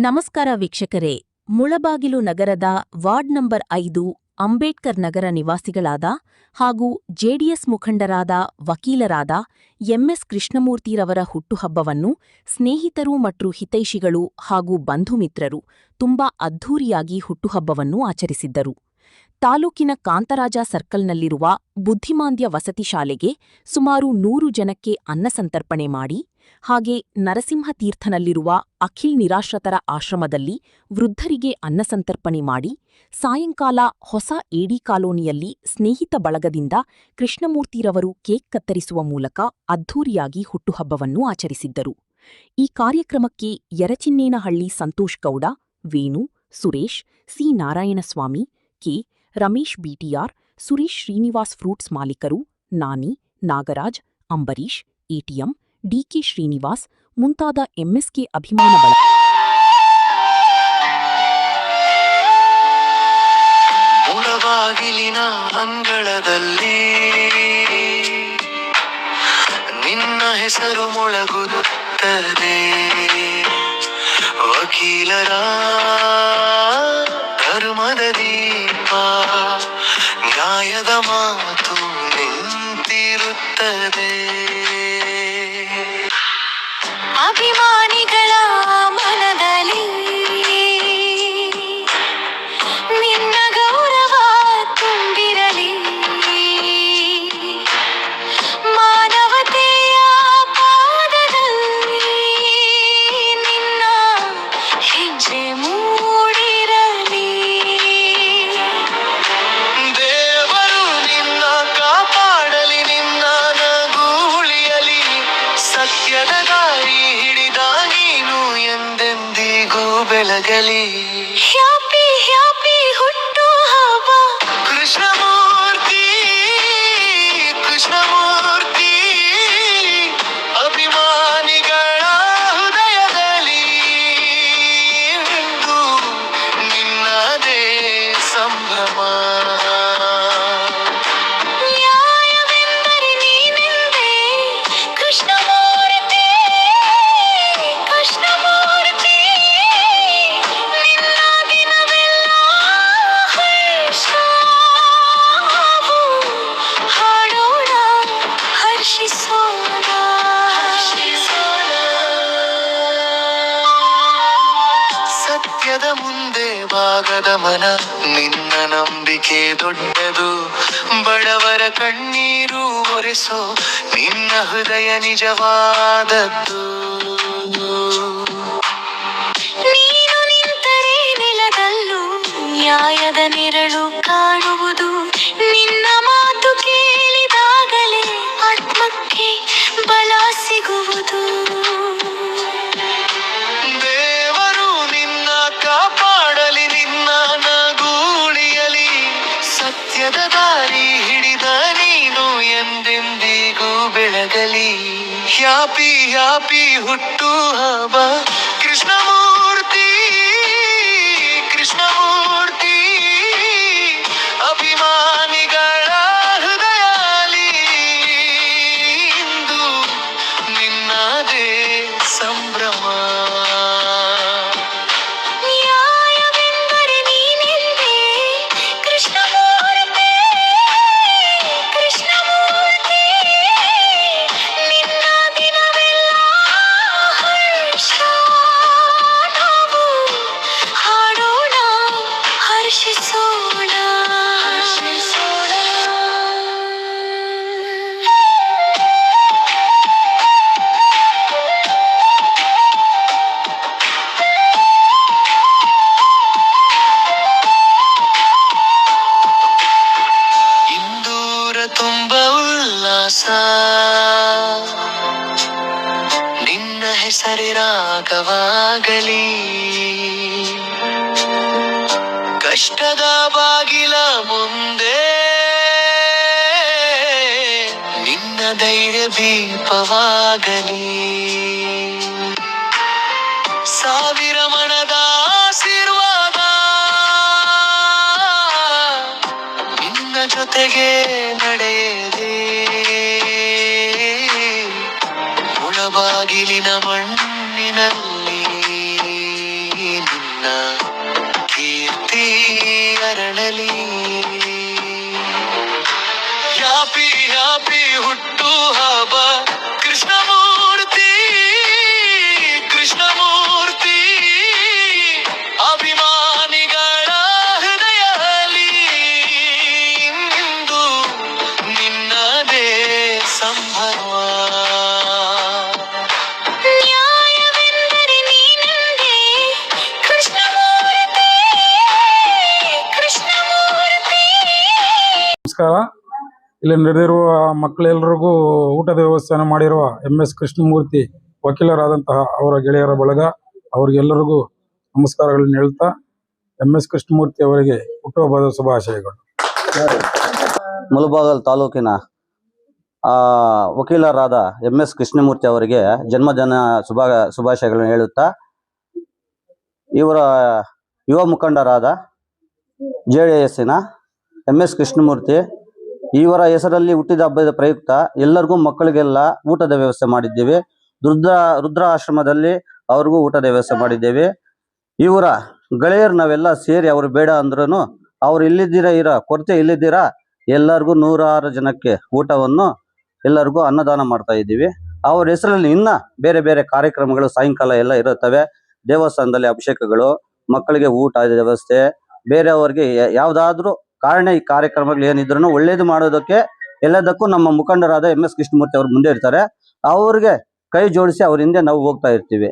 ನಮಸ್ಕಾರ ವೀಕ್ಷಕರೇ. ಮುಳಬಾಗಿಲು ನಗರದ ವಾರ್ಡ್ ನಂಬರ್ 5 ಅಂಬೇಡ್ಕರ್ ನಗರ ನಿವಾಸಿಗಳಾದ ಹಾಗೂ ಜೆಡಿಎಸ್ ಮುಖಂಡರಾದ ವಕೀಲರಾದ ಎಂಎಸ್ ಕೃಷ್ಣಮೂರ್ತಿರವರ ಹುಟ್ಟುಹಬ್ಬವನ್ನು ಸ್ನೇಹಿತರು ಮತ್ತು ಹಿತೈಷಿಗಳು ಹಾಗೂ ಬಂಧುಮಿತ್ರರು ತುಂಬಾ ಅದ್ಧೂರಿಯಾಗಿ ಹುಟ್ಟುಹಬ್ಬವನ್ನು ಆಚರಿಸಿದ್ದರು. ತಾಲೂಕಿನ ಕಾಂತರಾಜ ಸರ್ಕಲ್ನಲ್ಲಿರುವ ಬುದ್ಧಿಮಾಂದ್ಯ ವಸತಿ ಶಾಲೆಗೆ ಸುಮಾರು 100 ಜನಕ್ಕೆ ಅನ್ನಸಂತರ್ಪಣೆ ಮಾಡಿ, ಹಾಗೆ ನರಸಿಂಹತೀರ್ಥನಲ್ಲಿರುವ ಅಖಿಲ್ ನಿರಾಶ್ರತರ ಆಶ್ರಮದಲ್ಲಿ ವೃದ್ಧರಿಗೆ ಅನ್ನಸಂತರ್ಪಣೆ ಮಾಡಿ, ಸಾಯಂಕಾಲ ಹೊಸ ಏಡಿ ಕಾಲೋನಿಯಲ್ಲಿ ಸ್ನೇಹಿತ ಬಳಗದಿಂದ ಕೃಷ್ಣಮೂರ್ತಿರವರು ಕೇಕ್ ಕತ್ತರಿಸುವ ಮೂಲಕ ಅದ್ಧೂರಿಯಾಗಿ ಹುಟ್ಟುಹಬ್ಬವನ್ನು ಆಚರಿಸಿದ್ದರು. ಈ ಕಾರ್ಯಕ್ರಮಕ್ಕೆ Yarachinnenahalli Santosh Gowda, Venu, Suresh, C Narayanaswamy, K Ramesh BTR, Suresh Srinivas fruits ಮಾಲೀಕರು, ನಾನಿ, ನಾಗರಾಜ್, ಅಂಬರೀಶ್, ಎಟಿಎಂ, ಡಿಕೆ ಶ್ರೀನಿವಾಸ್ ಮುಂತಾದ ಎಂಎಸ್ಕೆ ಅಭಿಮಾನ ಬಳಗ ಮುಳಬಾಗಿಲಿನ ಅಂಗಳದಲ್ಲಿ ನಿನ್ನ ಹೆಸರು ಮೊಳಗುತ್ತದೆ. ವಕೀಲರ ಧರ್ಮದ ದೀಪ, ನ್ಯಾಯದ ಮಾತು ನಿಂತಿರುತ್ತದೆ. ಅಭಿಮಾನಿಗಳ ಮನದಲ್ಲಿ ನಿನ್ನ ಗೌರವ ತುಂಬಿರಲಿ. ಮಾನವತೆಯ ಪಾದದಲ್ಲಿ ನಿನ್ನ ಹೆಜ್ಜೆ ಮೂಡಿರಲಿ. ದೇವರು ನಿನ್ನ ಕಾಪಾಡಲಿ, ನಿನ್ನ ನಗು ಉಳಿಯಲಿ. ಸತ್ಯದ ದಾರಿ ಹಿಡಿದ ನೀನು ಎಂದೆಂದಿಗೂ ಬೆಳಗಲಿ. ಹ್ಯಾಪಿ ಹ್ಯಾಪಿ ಹುಟ್ಟು ಹಬ್ಬ ಕೃಷ್ಣಮೂರ್ತಿ, ಕೃಷ್ಣಮೂರ್ತಿ. ಅಭಿಮಾನಿಗಳ ಹೃದಯದಲ್ಲಿ ಇಂದು ನಿನ್ನದೇ ಸಂಭ್ರಮ. ನ್ಯಾಯವೆಂದರೆ ನೀನೆಂದೇ ಕೃಷ್ಣಮೂರ್ತಿ, ಕೃಷ್ಣಮೂರ್ತಿ. ನಿನ್ನ ದಿನವೆಲ್ಲ ಹರ್ಷ, ಹಾಡೋಣ, ಹರ್ಷಿಸೋಣ. ಸತ್ಯದ ಮುಂದೆ ಭಾಗದ ಮನ, ನಿನ್ನ ನಂಬಿಕೆ ದೊಡ್ಡದು. ಬಡವರ ಕಣ್ಣೀರು ಒರೆಸೋ ನಿನ್ನ ಹೃದಯ ನಿಜವಾದದ್ದು. ನೀನು ನಿಂತರೆ ನೆಲದಲ್ಲೂ ನ್ಯಾಯದ ನೆರಳು ಕಾಣುವುದು. ನಿನ್ನ ಮಾತು ಕೇಳಿದಾಗಲೇ ಆತ್ಮಕ್ಕೆ ಬಲ ಸಿಗುವುದು. ದೇವರು ನಿನ್ನ ಕಾಪಾಡಲಿ, ನಿನ್ನ ನಗು ಉಳಿಯಲಿ. ಸತ್ಯದ ದಾರಿ ಹಿಡಿದ ನೀನು ಎಂದೆಂದಿಗೂ ಬೆಳಗಲಿ. ಹ್ಯಾಪಿ ಹ್ಯಾಪಿ ಹುಟ್ಟು ಹಬ್ಬ ಕೃಷ್ಣಮೂರ್ತಿ, ಕೃಷ್ಣಮೂರ್ತಿ. ಅಭಿಮಾನಿಗಳ ಹೃದಯಲಿ ಇಂದು ನಿನ್ನದೇ ಸಂಭ್ರಮ. ನ್ಯಾಯವೆಂದರೆ ನೀನೆಂದೇ ಕೃಷ್ಣಮೂರ್ತಿ, ಕೃಷ್ಣಮೂರ್ತಿ. ನಿನ್ನ ದಿನವೆಲ್ಲ ಹರ್ಷ, ನಾವು ಹಾಡೋಣ, ಹರ್ಷಿಸೋಣ. ಇಂದೂರ ತುಂಬ ಉಲ್ಲಾಸ, ನಿನ್ನ ಹೆಸರೇ ರಾಗವಾಗಲಿ. ಕಷ್ಟದ ಬಾಗಿಲ ಮುಂದೆ ನಿನ್ನ ಧೈರ್ಯ ದೀಪವಾಗಲಿ. ಸಾವಿರ ಮನದ ಆಶೀರ್ವಾದ ನಿನ್ನ ಜೊತೆಗೆ ನಡೆಯಲಿ. ಮುಳಬಾಗಿಲಿನ ಮಣ್ಣಿನಲ್ಲಿ ನಿನ್ನ ಕೀರ್ತಿ ಅರಳಲಿ. ಹ್ಯಾಪಿ ಹ್ಯಾಪಿ ಹುಟ್ಟು ಹಬ್ಬ ಕೃಷ್ಣಮೂರ್ತಿ, ಕೃಷ್ಣಮೂರ್ತಿ. ಅಭಿಮಾನಿಗಳ ಹೃದಯದಲ್ಲಿ ಇಂದು ನಿನ್ನದೇ ಸಂಭ್ರಮ. ನ್ಯಾಯವೆಂದರೆ ನೀನೆಂದೇ ಕೃಷ್ಣಮೂರ್ತಿ, ಕೃಷ್ಣಮೂರ್ತಿ. ನಮಸ್ಕಾರ. ಇಲ್ಲಿ ನಡೆದಿರುವ ಮಕ್ಕಳೆಲ್ಲರಿಗೂ ಊಟದ ವ್ಯವಸ್ಥೆಯನ್ನು ಮಾಡಿರುವ MS ಕೃಷ್ಣಮೂರ್ತಿ ವಕೀಲರಾದಂತಹ ಅವರ ಗೆಳೆಯರ ಬಳಗ ಅವರಿಗೆಲ್ಲರಿಗೂ ನಮಸ್ಕಾರಗಳನ್ನು ಹೇಳ್ತಾ MS ಕೃಷ್ಣಮೂರ್ತಿ ಅವರಿಗೆ ಹುಟ್ಟುಹಬ್ಬದ ಶುಭಾಶಯಗಳು. ಮುಳಬಾಗಿಲು ತಾಲೂಕಿನ ವಕೀಲರಾದ MS ಕೃಷ್ಣಮೂರ್ತಿ ಅವರಿಗೆ ಜನ್ಮದಿನ ಶುಭಾಶಯಗಳನ್ನು ಹೇಳುತ್ತಾ, ಇವರ ಯುವ ಮುಖಂಡರಾದ JDSನ MS ಕೃಷ್ಣಮೂರ್ತಿ ಇವರ ಹೆಸರಲ್ಲಿ ಹುಟ್ಟಿದ ಹಬ್ಬದ ಪ್ರಯುಕ್ತ ಎಲ್ಲರಿಗೂ ಮಕ್ಕಳಿಗೆಲ್ಲ ಊಟದ ವ್ಯವಸ್ಥೆ ಮಾಡಿದ್ದೇವೆ. ರುದ್ರ ಆಶ್ರಮದಲ್ಲಿ ಅವ್ರಿಗೂ ಊಟದ ವ್ಯವಸ್ಥೆ ಮಾಡಿದ್ದೇವೆ. ಇವರ ಗೆಳೆಯರು ನಾವೆಲ್ಲ ಸೇರಿ ಅವರು ಬೇಡ ಅಂದ್ರೂ ಅವ್ರು ಇಲ್ಲಿದ್ದೀರಾ ಕೊರತೆ ಇಲ್ಲಿದ್ದೀರಾ ಎಲ್ಲರಿಗೂ 106 ಜನಕ್ಕೆ ಊಟವನ್ನು ಎಲ್ಲರಿಗೂ ಅನ್ನದಾನ ಮಾಡ್ತಾ ಇದ್ದೀವಿ. ಅವ್ರ ಹೆಸರಲ್ಲಿ ಇನ್ನ ಬೇರೆ ಬೇರೆ ಕಾರ್ಯಕ್ರಮಗಳು ಸಾಯಂಕಾಲ ಎಲ್ಲ ಇರುತ್ತವೆ. ದೇವಸ್ಥಾನದಲ್ಲಿ ಅಭಿಷೇಕಗಳು, ಮಕ್ಕಳಿಗೆ ಊಟದ ವ್ಯವಸ್ಥೆ, ಬೇರೆಯವ್ರಿಗೆ ಯಾವ್ದಾದ್ರು ಕಾರಣ ಈ ಕಾರ್ಯಕ್ರಮಗಳು ಏನಿದ್ರು ಒಳ್ಳೇದು ಮಾಡೋದಕ್ಕೆ ಎಲ್ಲದಕ್ಕೂ ನಮ್ಮ ಮುಖಂಡರಾದ MS ಕೃಷ್ಣಮೂರ್ತಿ ಅವರು ಮುಂದೆ ಇರ್ತಾರೆ. ಅವ್ರಿಗೆ ಕೈ ಜೋಡಿಸಿ ಅವ್ರ ಹಿಂದೆ ನಾವು ಹೋಗ್ತಾ ಇರ್ತೀವಿ.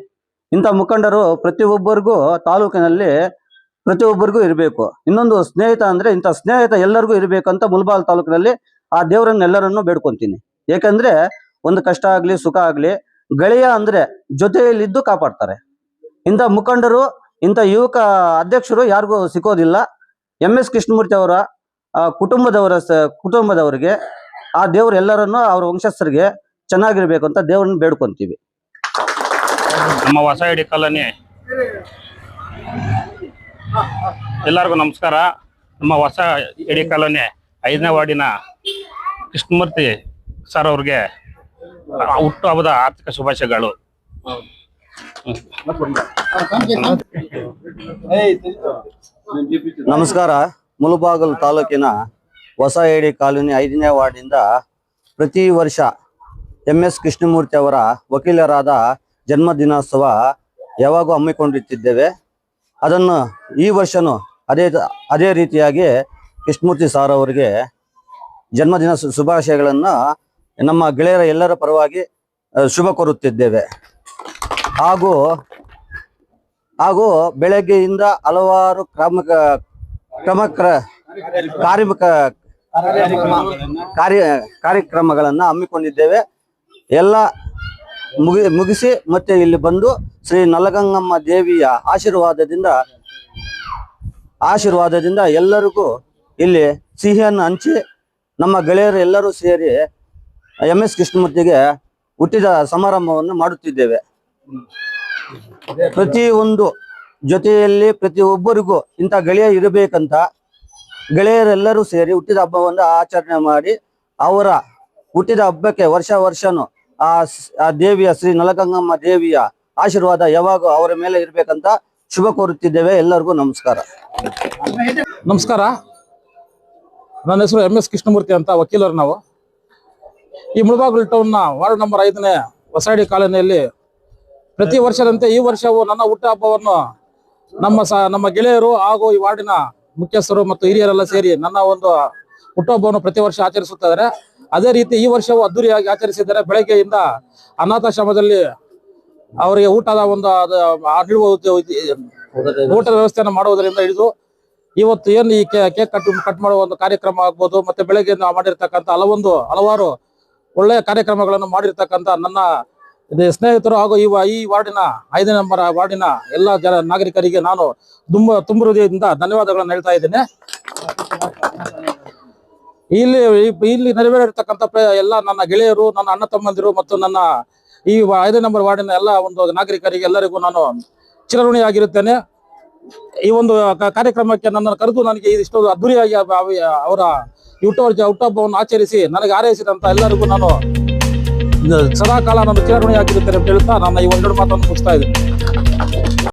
ಇಂಥ ಮುಖಂಡರು ಪ್ರತಿಯೊಬ್ಬರಿಗೂ ತಾಲೂಕಿನಲ್ಲಿ ಪ್ರತಿಯೊಬ್ಬರಿಗೂ ಇರಬೇಕು. ಇನ್ನೊಂದು ಸ್ನೇಹಿತ ಅಂದ್ರೆ ಇಂಥ ಸ್ನೇಹಿತ ಎಲ್ಲರಿಗೂ ಇರಬೇಕು ಅಂತ ಮುಳಬಾಗಿಲು ತಾಲೂಕಿನಲ್ಲಿ ಆ ದೇವರನ್ನೆಲ್ಲರನ್ನು ಬೇಡ್ಕೊಂತೀನಿ. ಏಕೆಂದ್ರೆ ಒಂದು ಕಷ್ಟ ಆಗ್ಲಿ ಸುಖ ಆಗ್ಲಿ ಗೆಳೆಯ ಅಂದ್ರೆ ಜೊತೆಯಲ್ಲಿದ್ದು ಕಾಪಾಡ್ತಾರೆ. ಇಂಥ ಮುಖಂಡರು ಇಂಥ ಯುವಕ ಅಧ್ಯಕ್ಷರು ಯಾರಿಗೂ ಸಿಕ್ಕೋದಿಲ್ಲ. MS ಕೃಷ್ಣಮೂರ್ತಿ ಅವರ ಕುಟುಂಬದವರಿಗೆ ಆ ದೇವರು ಎಲ್ಲರನ್ನು ಅವ್ರ ವಂಶಸ್ಥರಿಗೆ ಚೆನ್ನಾಗಿರ್ಬೇಕು ಅಂತ ದೇವ್ರನ್ನ ಬೇಡ್ಕೊಂತೀವಿ. ನಮ್ಮ ಹೊಸ ಐಡಿ ಕಾಲೋನಿ ಎಲ್ಲರಿಗೂ ನಮಸ್ಕಾರ. ನಮ್ಮ ಹೊಸ ಐಡಿ ಕಾಲೋನಿ 5ನೇ ವಾರ್ಡಿನ ಕೃಷ್ಣಮೂರ್ತಿ ಸರ್ ಅವ್ರಿಗೆ ಹುಟ್ಟುಹಬ್ಬದ ಆರ್ಥಿಕ ಶುಭಾಶಯಗಳು. ನಮಸ್ಕಾರ. ಮುಳಬಾಗಿಲು ತಾಲೂಕಿನ ಹೊಸ ಐಡಿ ಕಾಲೋನಿ 5ನೇ ವಾರ್ಡಿಂದ ಪ್ರತಿ ವರ್ಷ MS ಕೃಷ್ಣಮೂರ್ತಿ ಅವರ ವಕೀಲರಾದ ಜನ್ಮ ದಿನೋತ್ಸವ ಯಾವಾಗೂ ಹಮ್ಮಿಕೊಂಡಿರ್ತಿದ್ದೇವೆ. ಅದನ್ನು ಈ ವರ್ಷನೂ ಅದೇ ರೀತಿಯಾಗಿ ಕೃಷ್ಣಮೂರ್ತಿ ಸಾರ್ ಅವರಿಗೆ ಜನ್ಮದಿನ ಶುಭಾಶಯಗಳನ್ನು ನಮ್ಮ ಗೆಳೆಯರ ಎಲ್ಲರ ಪರವಾಗಿ ಶುಭ ಕೋರುತ್ತಿದ್ದೇವೆ. ಹಾಗೂ ಬೆಳಗ್ಗೆಯಿಂದ ಹಲವಾರು ಕಾರ್ಯಕ್ರಮಗಳನ್ನು ಹಮ್ಮಿಕೊಂಡಿದ್ದೇವೆ. ಎಲ್ಲ ಮುಗಿಸಿ ಮತ್ತೆ ಇಲ್ಲಿ ಬಂದು ಶ್ರೀ ನಲಗಂಗಮ್ಮ ದೇವಿಯ ಆಶೀರ್ವಾದದಿಂದ ಎಲ್ಲರಿಗೂ ಇಲ್ಲಿ ಸಿಹಿಯನ್ನು ಹಂಚಿ ನಮ್ಮ ಗೆಳೆಯರು ಎಲ್ಲರೂ ಸೇರಿ MS ಕೃಷ್ಣಮೂರ್ತಿಗೆ ಹುಟ್ಟಿದ ಸಮಾರಂಭವನ್ನು ಮಾಡುತ್ತಿದ್ದೇವೆ. ಪ್ರತಿಯೊಂದು ಜೊತೆಯಲ್ಲಿ ಪ್ರತಿಯೊಬ್ಬರಿಗೂ ಇಂಥ ಗೆಳೆಯ ಇರಬೇಕಂತ ಗೆಳೆಯರೆಲ್ಲರೂ ಸೇರಿ ಹುಟ್ಟಿದ ಹಬ್ಬವನ್ನು ಆಚರಣೆ ಮಾಡಿ ಅವರ ಹುಟ್ಟಿದ ಹಬ್ಬಕ್ಕೆ ವರ್ಷನೂ ಆ ದೇವಿಯ ಶ್ರೀ ನಲಗಂಗಮ್ಮ ದೇವಿಯ ಆಶೀರ್ವಾದ ಯಾವಾಗ ಅವರ ಮೇಲೆ ಇರಬೇಕಂತ ಶುಭ ಕೋರುತ್ತಿದ್ದೇವೆ. ಎಲ್ಲರಿಗೂ ನಮಸ್ಕಾರ. ನಮಸ್ಕಾರ. ನನ್ನ ಹೆಸರು MS ಕೃಷ್ಣಮೂರ್ತಿ ಅಂತ, ವಕೀಲರು ನಾವು. ಈ ಮುಳಬಾಗಿಲು ಟೌನ್ನ ವಾರ್ಡ್ ನಂಬರ್ 5ನೇ ಹೊಸ ಐಡಿ ಕಾಲೋನಿಯಲ್ಲಿ ಪ್ರತಿ ವರ್ಷದಂತೆ ಈ ವರ್ಷವೂ ನನ್ನ ಹುಟ್ಟುಹಬ್ಬವನ್ನು ನಮ್ಮ ಗೆಳೆಯರು ಹಾಗೂ ಈ ವಾರ್ಡಿನ ಮುಖ್ಯಸ್ಥರು ಮತ್ತು ಹಿರಿಯರೆಲ್ಲ ಸೇರಿ ನನ್ನ ಒಂದು ಹುಟ್ಟುಹಬ್ಬವನ್ನು ಪ್ರತಿ ವರ್ಷ ಆಚರಿಸುತ್ತಿದ್ದಾರೆ. ಅದೇ ರೀತಿ ಈ ವರ್ಷವೂ ಅದ್ದೂರಿಯಾಗಿ ಆಚರಿಸಿದ್ದಾರೆ. ಬೆಳಗ್ಗೆಯಿಂದ ಅನಾಥಾಶ್ರಮದಲ್ಲಿ ಅವರಿಗೆ ಊಟದ ಒಂದು ಊಟದ ವ್ಯವಸ್ಥೆಯನ್ನು ಮಾಡುವುದರಿಂದ ಹಿಡಿದು ಇವತ್ತು ಏನು ಈ ಕೇಕ್ ಕಟ್ ಮಾಡುವ ಒಂದು ಕಾರ್ಯಕ್ರಮ ಆಗ್ಬೋದು, ಮತ್ತೆ ಬೆಳಗ್ಗೆ ಮಾಡಿರ್ತಕ್ಕಂಥ ಹಲವಾರು ಒಳ್ಳೆಯ ಕಾರ್ಯಕ್ರಮಗಳನ್ನು ಮಾಡಿರ್ತಕ್ಕಂಥ ನನ್ನ ಸ್ನೇಹಿತರು ಹಾಗೂ ಈ ವಾರ್ಡಿನ 5ನೇ ನಂಬರ್ ವಾರ್ಡಿನ ಎಲ್ಲ ನಾಗರಿಕರಿಗೆ ನಾನು ತುಂಬ ಹೃದಯದಿಂದ ಧನ್ಯವಾದಗಳನ್ನು ಹೇಳ್ತಾ ಇದ್ದೇನೆ. ಇಲ್ಲಿ ನೆರವೇರಿರ್ತಕ್ಕಂಥ ಎಲ್ಲ ನನ್ನ ಗೆಳೆಯರು, ನನ್ನ ಅಣ್ಣ ತಮ್ಮಂದಿರು ಮತ್ತು ನನ್ನ ಈ 5ನೇ ನಂಬರ್ ವಾರ್ಡಿನ ಎಲ್ಲ ಒಂದು ನಾಗರಿಕರಿಗೆ ಎಲ್ಲರಿಗೂ ನಾನು ಚಿರಋಣಿಯಾಗಿರುತ್ತೇನೆ. ಈ ಒಂದು ಕಾರ್ಯಕ್ರಮಕ್ಕೆ ನನ್ನನ್ನು ಕರೆದು ನನಗೆ ಇಷ್ಟು ಅದ್ದೂರಿಯಾಗಿ ಅವರ ಹುಟ್ಟುಹಬ್ಬವನ್ನು ಆಚರಿಸಿ ನನಗೆ ಹಾರೈಸಿದಂತ ಎಲ್ಲರಿಗೂ ನಾನು ಸದಾಕಾಲ ನಾನು ಚಿರಋಣಿಯಾಗಿರುತ್ತೇನೆ ಅಂತ ಹೇಳ್ತಾ ನನ್ನ ಈ ಒಂದೆರಡು ಮಾತನ್ನು ಮುಗಿಸ್ತಾ ಇದ್ದೀನಿ.